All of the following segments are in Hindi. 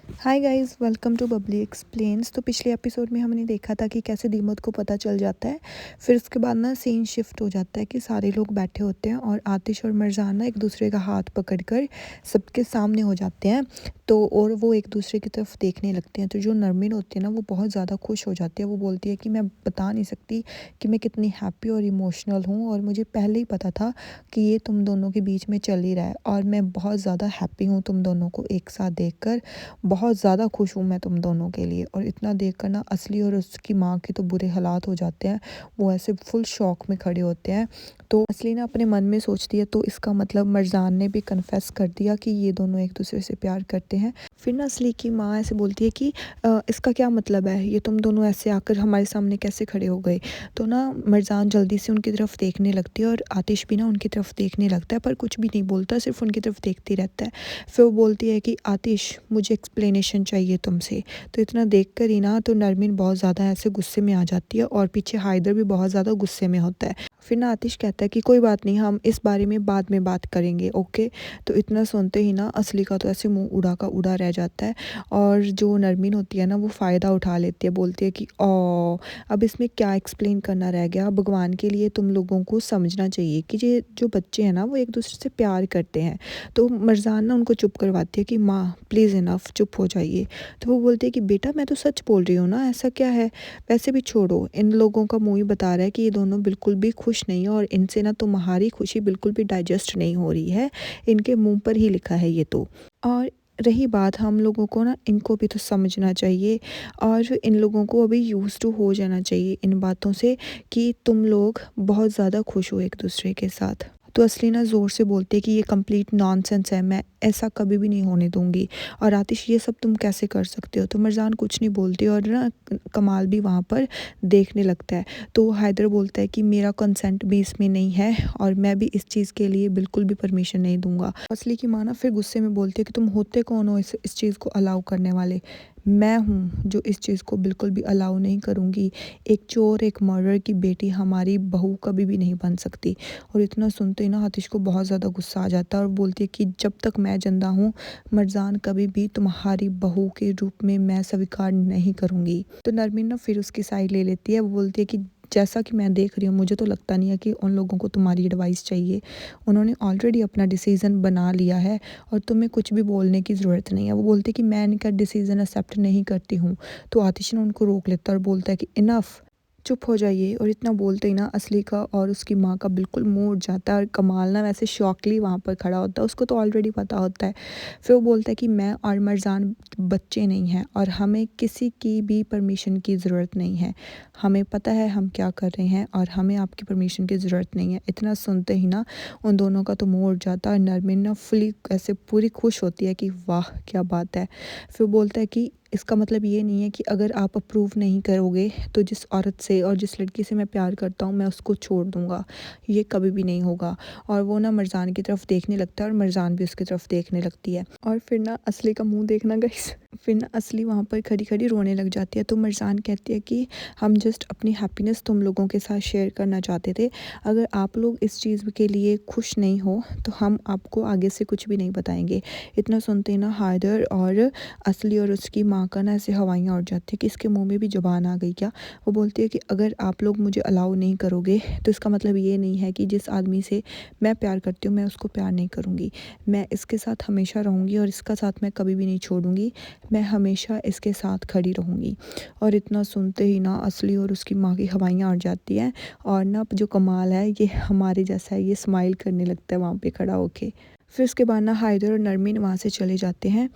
Hi guys, welcome to bubbly explains. तो पिछले एपिसोड में हमने देखा था कि कैसे दीमत को पता चल जाता है। फिर उसके बाद ना सीन शिफ्ट हो जाता है कि सारे लोग बैठे होते हैं और आतिश और मरजान ना एक दूसरे का हाथ पकड़कर सबके सामने हो जाते हैं। तो और वो एक दूसरे की तरफ देखने लगते हैं। तो जो नरमीन होती है ना, वो बहुत ज़्यादा खुश हो जाती है। वो बोलती है कि मैं बता नहीं सकती कि मैं कितनी हैप्पी और इमोशनल हूँ, और मुझे पहले ही पता था कि ये तुम दोनों के बीच में चल ही रहा है, और मैं बहुत ज़्यादा हैप्पी हूँ तुम दोनों को एक साथ देखकर। बहुत ज़्यादा खुश हूँ मैं तुम दोनों के लिए। और इतना देखकर ना असली और उसकी माँ के तो बुरे हालात हो जाते हैं। वो ऐसे फुल शॉक में खड़े होते हैं। तो असली ना अपने मन में सोचती है, तो इसका मतलब मरजान ने भी कन्फेस कर दिया कि ये दोनों एक दूसरे से प्यार करते हैं। फिर ना असली की माँ ऐसे बोलती है कि इसका क्या मतलब है, ये तुम दोनों ऐसे आकर हमारे सामने कैसे खड़े हो गए। तो ना मरजान जल्दी से उनकी तरफ देखने लगती है, और आतिश भी ना उनकी तरफ देखने लगता है, पर कुछ भी नहीं बोलता, सिर्फ उनकी तरफ देखती रहता है। फिर वो बोलती है कि आतिश, मुझे एक्सप्लेनेशन चाहिए तुमसे। तो इतना देख कर ही ना तो नरमीन बहुत ज़्यादा ऐसे गुस्से में आ जाती है, और पीछे हायदर भी बहुत ज़्यादा गुस्से में होता है। फिर ना आतिश कहता है कि कोई बात नहीं, हम इस बारे में बाद में बात करेंगे, ओके। तो इतना सुनते ही ना असली का तो ऐसे मुंह उड़ा का उड़ा रह जाता है। और जो नरमीन होती है ना, वो फ़ायदा उठा लेती है, बोलती है कि ओ, अब इसमें क्या एक्सप्लेन करना रह गया। भगवान के लिए तुम लोगों को समझना चाहिए कि ये जो बच्चे हैं ना, वो एक दूसरे से प्यार करते हैं। तो मरजान ना उनको चुप करवाती है कि माँ प्लीज़ इनफ, चुप हो जाइए। तो वो बोलती है कि बेटा मैं तो सच बोल रही हूँ ना, ऐसा क्या है। वैसे भी छोड़ो, इन लोगों का मुँह ही बता रहा है कि ये दोनों बिल्कुल भी खुश नहीं है, और इनसे ना तुम्हारी खुशी बिल्कुल भी डाइजेस्ट नहीं हो रही है। इनके मुँह पर ही लिखा है ये तो। और रही बात, हम लोगों को ना इनको भी तो समझना चाहिए, और इन लोगों को अभी यूज़ टू हो जाना चाहिए इन बातों से कि तुम लोग बहुत ज़्यादा खुश हो एक दूसरे के साथ। तो असली ना ज़ोर से बोलती है कि ये कंप्लीट नॉनसेंस है, मैं ऐसा कभी भी नहीं होने दूंगी। और आतिश, ये सब तुम कैसे कर सकते हो। तो मरजान कुछ नहीं बोलती, और ना कमाल भी वहाँ पर देखने लगता है। तो हैदर बोलता है कि मेरा कंसेंट भी इसमें नहीं है, और मैं भी इस चीज़ के लिए बिल्कुल भी परमिशन नहीं दूंगा। असली की माँ ना फिर गुस्से में बोलती है कि तुम होते कौन हो इस चीज़ को अलाउ करने वाले। मैं हूँ जो इस चीज़ को बिल्कुल भी अलाउ नहीं करूँगी। एक चोर, एक मर्डर की बेटी हमारी बहू कभी भी नहीं बन सकती। और इतना सुनते ही ना आतिश को बहुत ज़्यादा गुस्सा आ जाता है, और बोलती है कि जब तक मैं जिंदा हूँ, मरजान कभी भी तुम्हारी बहू के रूप में मैं स्वीकार नहीं करूँगी। तो नरमीन ना फिर उसकी साइड ले लेती है। वो बोलती है कि जैसा कि मैं देख रही हूँ, मुझे तो लगता नहीं है कि उन लोगों को तुम्हारी एडवाइस चाहिए। उन्होंने ऑलरेडी अपना डिसीज़न बना लिया है, और तुम्हें कुछ भी बोलने की ज़रूरत नहीं है। वो बोलती है कि मैं इनका डिसीज़न एक्सेप्ट नहीं करती हूँ। तो आतिश ने उनको रोक लेता है और बोलता है कि इनफ, चुप हो जाइए। और इतना बोलते ही ना असली का और उसकी माँ का बिल्कुल मुंह उठ जाता है, और कमाल ना वैसे शॉकली वहाँ पर खड़ा होता है, उसको तो ऑलरेडी पता होता है। फिर वो बोलता है कि मैं और मरजान बच्चे नहीं हैं, और हमें किसी की भी परमिशन की ज़रूरत नहीं है। हमें पता है हम क्या कर रहे हैं, और हमें आपकी परमिशन की ज़रूरत नहीं है। इतना सुनते ही ना उन दोनों का तो मुंह उठ जाता है, और नरमीन ना फुली ऐसे पूरी खुश होती है कि वाह क्या बात है। फिर बोलता है कि इसका मतलब ये नहीं है कि अगर आप अप्रूव नहीं करोगे, तो जिस औरत से और जिस लड़की से मैं प्यार करता हूँ, मैं उसको छोड़ दूँगा। ये कभी भी नहीं होगा। और वो ना मरजान की तरफ देखने लगता है, और मरजान भी उसकी तरफ देखने लगती है। और फिर ना असली का मुंह देखना गाइस। फिर ना असली वहाँ पर खड़ी खड़ी रोने लग जाती है। तो मरजान कहती है कि हम जस्ट अपनी हैप्पीनेस तुम लोगों के साथ शेयर करना चाहते थे। अगर आप लोग इस चीज़ के लिए खुश नहीं हो, तो हम आपको आगे से कुछ भी नहीं बताएंगे। इतना सुनते ही ना हायदर और असली और उसकी माँ का ना ऐसे हवाइयाँ उड़ जाती है कि इसके मुंह में भी ज़ुबान आ गई क्या। वो बोलती है कि अगर आप लोग मुझे अलाउ नहीं करोगे, तो इसका मतलब ये नहीं है कि जिस आदमी से मैं प्यार करती हूँ, मैं उसको प्यार नहीं करूँगी। मैं इसके साथ हमेशा रहूँगी, और इसका साथ मैं कभी भी नहीं छोड़ूंगी। मैं हमेशा इसके साथ खड़ी रहूँगी। और इतना सुनते ही ना असली और उसकी माँ की हवाइयाँ उड़ जाती हैं। और ना जो कमाल है, ये हमारे जैसा है, ये स्माइल करने लगता है वहाँ पे खड़ा होके। फिर उसके बाद ना हायदर और नरमीन वहाँ से चले जाते हैं।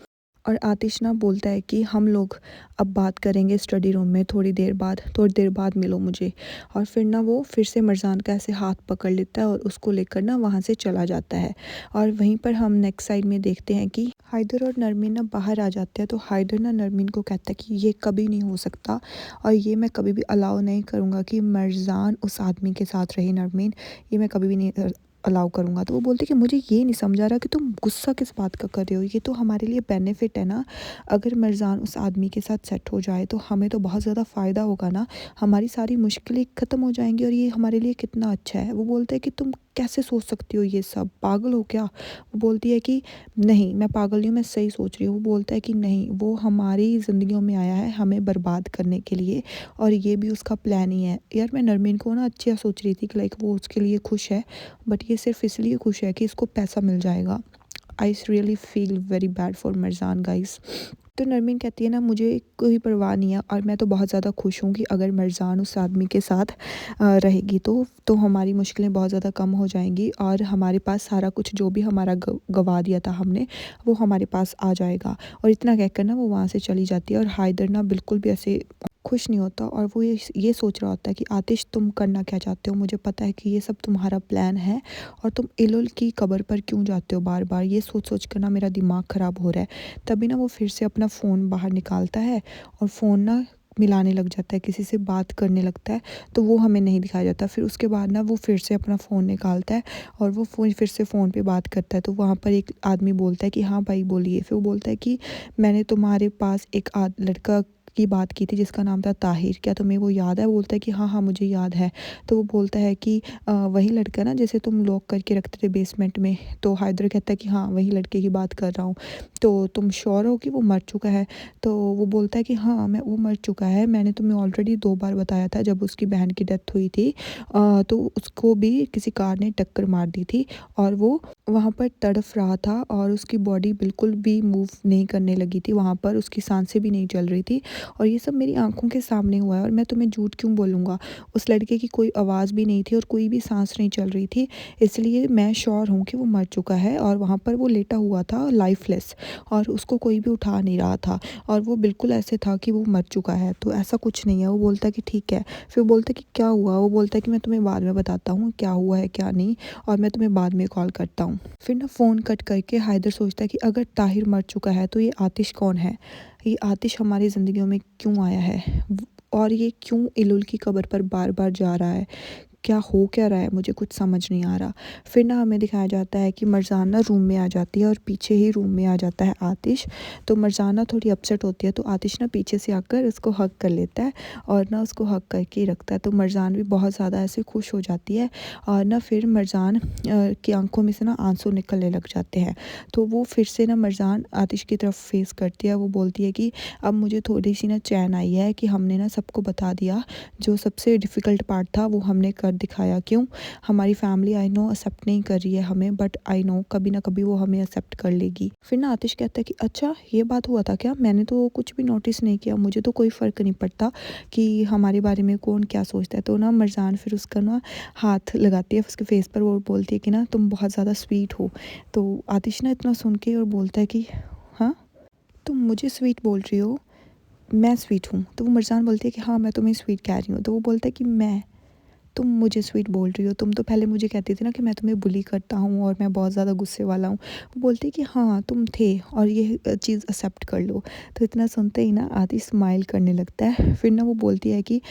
और आतिश ना बोलता है कि हम लोग अब बात करेंगे स्टडी रूम में थोड़ी देर बाद मिलो मुझे। और फिर ना वो फिर से मरजान का ऐसे हाथ पकड़ लेता है, और उसको लेकर ना वहाँ से चला जाता है। और वहीं पर हम नेक्स्ट साइड में देखते हैं कि हायदर और नरमीन ना बाहर आ जाते हैं। तो हायदर ना नरमीन को कहता है कि ये कभी नहीं हो सकता, और ये मैं कभी भी अलाउ नहीं करूँगा कि मरजान उस आदमी के साथ रहे। नरमीन, ये मैं कभी भी नहीं अलाउ करूँगा। तो वो बोलते कि मुझे ये नहीं समझ आ रहा कि तुम गुस्सा किस बात का कर रहे हो, ये तो हमारे लिए बेनिफिट है ना। अगर मरजान उस आदमी के साथ सेट हो जाए, तो हमें तो बहुत ज़्यादा फ़ायदा होगा ना। हमारी सारी मुश्किलें ख़त्म हो जाएंगी, और ये हमारे लिए कितना अच्छा है। वो बोलते हैं कि तुम कैसे सोच सकती हो ये सब, पागल हो क्या? वो बोलती है कि नहीं मैं पागल नहीं हूँ, मैं सही सोच रही हूँ। वो बोलता है कि नहीं, वो हमारी ज़िंदगियों में आया है हमें बर्बाद करने के लिए और ये भी उसका प्लान ही है। यार मैं नरमीन को ना अच्छा सोच रही थी कि लाइक वो उसके लिए खुश है, बट ये सिर्फ इसलिए खुश है कि इसको पैसा मिल जाएगा। I really feel very bad for Marjan guys. तो नरमीन कहती है ना मुझे कोई परवाह नहीं है और मैं तो बहुत ज़्यादा खुश हूँ कि अगर मरजान उस आदमी के साथ रहेगी तो हमारी मुश्किलें बहुत ज़्यादा कम हो जाएंगी और हमारे पास सारा कुछ जो भी हमारा गवा दिया था हमने, वो हमारे पास आ जाएगा। और इतना कहकर ना वो वहाँ से चली जाती है और हायदर ना बिल्कुल भी ऐसे खुश नहीं होता और वो ये सोच रहा होता है कि आतिश तुम करना क्या चाहते हो, मुझे पता है कि ये सब तुम्हारा प्लान है और तुम इलुल की कब्र पर क्यों जाते हो बार बार, ये सोच सोच कर ना मेरा दिमाग ख़राब हो रहा है। तभी ना वो फिर से अपना फ़ोन बाहर निकालता है और फ़ोन ना मिलाने लग जाता है, किसी से बात करने लगता है। तो वो हमें नहीं दिखाया जाता। फिर उसके बाद ना वो फिर से अपना फ़ोन निकालता है और वो फ़ोन फिर से फ़ोन पे बात करता है। तो वहाँ पर एक आदमी बोलता है कि हाँ भाई बोलिए। फिर वो बोलता है कि मैंने तुम्हारे पास एक लड़का की बात की थी जिसका नाम था ताहिर, क्या तुम्हें वो याद है? बोलता है कि हाँ हाँ मुझे याद है। तो वो बोलता है कि वही लड़का ना जैसे तुम लॉक करके रखते थे बेसमेंट में। तो हैदर कहता है कि हाँ वही लड़के की बात कर रहा हूँ। तो तुम श्योर हो कि वो मर चुका है? तो वो बोलता है कि हाँ वो मर चुका है, मैंने तुम्हें ऑलरेडी 2 बार बताया था। जब उसकी बहन की डेथ हुई थी तो उसको भी किसी कार ने टक्कर मार दी थी और वो वहाँ पर तड़फ रहा था और उसकी बॉडी बिल्कुल भी मूव नहीं करने लगी थी, वहाँ पर उसकी सांसें भी नहीं चल रही थी और ये सब मेरी आंखों के सामने हुआ है और मैं तुम्हें झूठ क्यों बोलूँगा। उस लड़के की कोई आवाज़ भी नहीं थी और कोई भी सांस नहीं चल रही थी, इसलिए मैं श्योर हूँ कि वो मर चुका है। और वहाँ पर वो लेटा हुआ था लाइफलेस और उसको कोई भी उठा नहीं रहा था और वो बिल्कुल ऐसे था कि वो मर चुका है, तो ऐसा कुछ नहीं है। वो बोलता है कि ठीक है। फिर वो बोलता है कि क्या हुआ? वो बोलता है कि मैं तुम्हें बाद में बताता हूँ क्या हुआ है क्या नहीं और मैं तुम्हें बाद में कॉल करता हूँ। फिर ना फ़ोन कट करके हैदर सोचता है कि अगर ताहिर मर चुका है तो ये आतिश कौन है? ये आतिश हमारी ज़िंदगियों में क्यों आया है और ये क्यों इलुल की कब्र पर बार बार जा रहा है? क्या हो क्या रहा है, मुझे कुछ समझ नहीं आ रहा। फिर ना हमें दिखाया जाता है कि मरजाना रूम में आ जाती है और पीछे ही रूम में आ जाता है आतिश। तो मरजाना थोड़ी अपसेट होती है तो आतिश ना पीछे से आकर उसको हक कर लेता है और ना उसको हक करके रखता है। तो मरजान भी बहुत ज़्यादा ऐसे खुश हो जाती है और ना फिर मरजान की आंखों में से ना आंसू निकलने लग जाते हैं। तो वो फिर से ना मरजान आतिश की तरफ फेस करती है। वो बोलती है कि अब मुझे थोड़ी सी ना चैन आई है कि हमने ना सबको बता दिया, जो सबसे डिफ़िकल्ट पार्ट था वो हमने कर दिखाया। क्यों? हमारी फैमिली आई नो एक्सेप्ट नहीं कर रही है हमें, बट आई नो कभी ना कभी वो हमें एक्सेप्ट कर लेगी। फिर ना आतिश कहता है कि अच्छा ये बात हुआ था क्या? मैंने तो कुछ भी नोटिस नहीं किया, मुझे तो कोई फ़र्क नहीं पड़ता कि हमारे बारे में कौन क्या सोचता है। तो ना मरजान फिर उसका ना हाथ लगाती है उसके फेस पर, वो बोलती है कि ना तुम बहुत ज़्यादा स्वीट हो। तो आतिश ना इतना सुन के और बोलता है कि हाँ तुम मुझे स्वीट बोल रही हो, मैं स्वीट हूँ? तो वो मरजान बोलती है कि हाँ मैं तुम्हें स्वीट कह रही हूँ। तो वो बोलता है कि तुम मुझे स्वीट बोल रही हो, तुम तो पहले मुझे कहती थी ना कि मैं तुम्हें बुली करता हूँ और मैं बहुत ज़्यादा गुस्से वाला हूँ। वो बोलती है कि हाँ तुम थे और ये चीज़ एक्सेप्ट कर लो। तो इतना सुनते ही ना आदि स्माइल करने लगता है। फिर ना वो बोलती है कि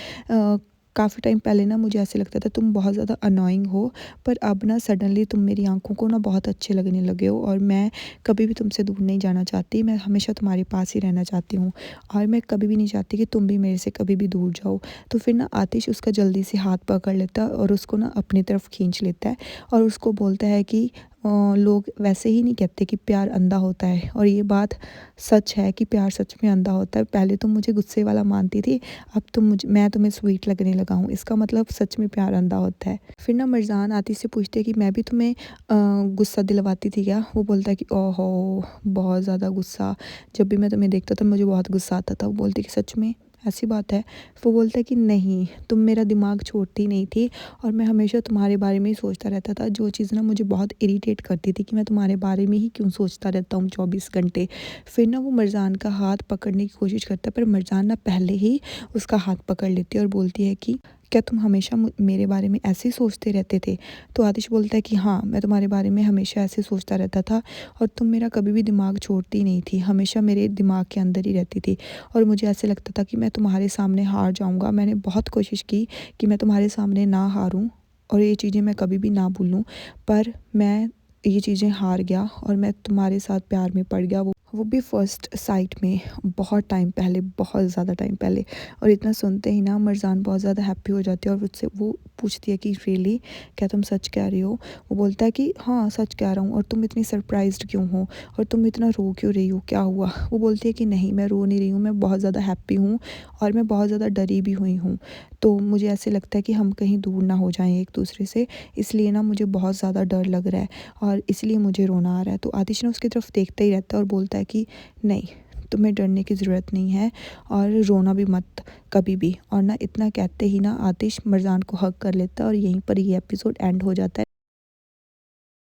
काफ़ी टाइम पहले ना मुझे ऐसे लगता था तुम बहुत ज़्यादा अनोइंग हो, पर अब ना सडनली तुम मेरी आंखों को ना बहुत अच्छे लगने लगे हो और मैं कभी भी तुमसे दूर नहीं जाना चाहती, मैं हमेशा तुम्हारे पास ही रहना चाहती हूँ और मैं कभी भी नहीं चाहती कि तुम भी मेरे से कभी भी दूर जाओ। तो फिर ना आतिश उसका जल्दी से हाथ पकड़ लेता है और उसको ना अपनी तरफ खींच लेता है और उसको बोलता है कि लोग वैसे ही नहीं कहते कि प्यार अंधा होता है और ये बात सच है कि प्यार सच में अंधा होता है। पहले तुम मुझे गुस्से वाला मानती थी, अब मैं तुम्हें स्वीट लगने लगा हूँ, इसका मतलब सच में प्यार अंधा होता है। फिर ना मरजान आतिश से पूछते हैं कि मैं भी तुम्हें गुस्सा दिलवाती थी क्या? वो बोलता है कि ओहो बहुत ज़्यादा गुस्सा, जब भी मैं तुम्हें देखता था मुझे बहुत गुस्सा आता था। वो बोलती कि सच में ऐसी बात है? वो बोलता है कि नहीं, तुम मेरा दिमाग छोड़ती नहीं थी और मैं हमेशा तुम्हारे बारे में ही सोचता रहता था, जो चीज़ ना मुझे बहुत इरिटेट करती थी कि मैं तुम्हारे बारे में ही क्यों सोचता रहता हूँ 24 घंटे। फिर ना वो मरजान का हाथ पकड़ने की कोशिश करता है पर मरजान ना पहले ही उसका हाथ पकड़ लेती है और बोलती है कि क्या तुम हमेशा मेरे बारे में ऐसे ही सोचते रहते थे? तो आतिश बोलता है कि हाँ मैं तुम्हारे बारे में हमेशा ऐसे सोचता रहता था और तुम मेरा कभी भी दिमाग छोड़ती नहीं थी, हमेशा मेरे दिमाग के अंदर ही रहती थी और मुझे ऐसे लगता था कि मैं तुम्हारे सामने हार जाऊँगा। मैंने बहुत कोशिश की कि मैं तुम्हारे सामने ना हारूँ और ये चीज़ें मैं कभी भी ना भूलूँ, पर मैं ये चीज़ें हार गया और मैं तुम्हारे साथ प्यार में पड़ गया। वो भी फर्स्ट साइट में, बहुत टाइम पहले, बहुत ज़्यादा टाइम पहले। और इतना सुनते ही ना मरजान बहुत ज़्यादा हैप्पी हो जाती है और उससे वो पूछती है कि रियली, क्या तुम सच कह रही हो? वो बोलता है कि हाँ सच कह रहा हूँ। और तुम इतनी सरप्राइज्ड क्यों हो, और तुम इतना रो क्यों रही हो, क्या हुआ? वो बोलती है कि नहीं मैं रो नहीं रही हूँ, मैं बहुत ज़्यादा हैप्पी हूँ और मैं बहुत ज़्यादा डरी भी हुई हूँ। तो मुझे ऐसे लगता है कि हम कहीं दूर ना हो जाएं एक दूसरे से, इसलिए ना मुझे बहुत ज़्यादा डर लग रहा है और इसलिए मुझे रोना आ रहा है। तो आतिश ना उसकी तरफ देखता ही रहता है और बोलता है कि नहीं, तुम्हें डरने की ज़रूरत नहीं है और रोना भी मत कभी भी। और ना इतना कहते ही ना आतिश मरजान को हग कर लेता है और यहीं पर ये एपिसोड एंड हो जाता है।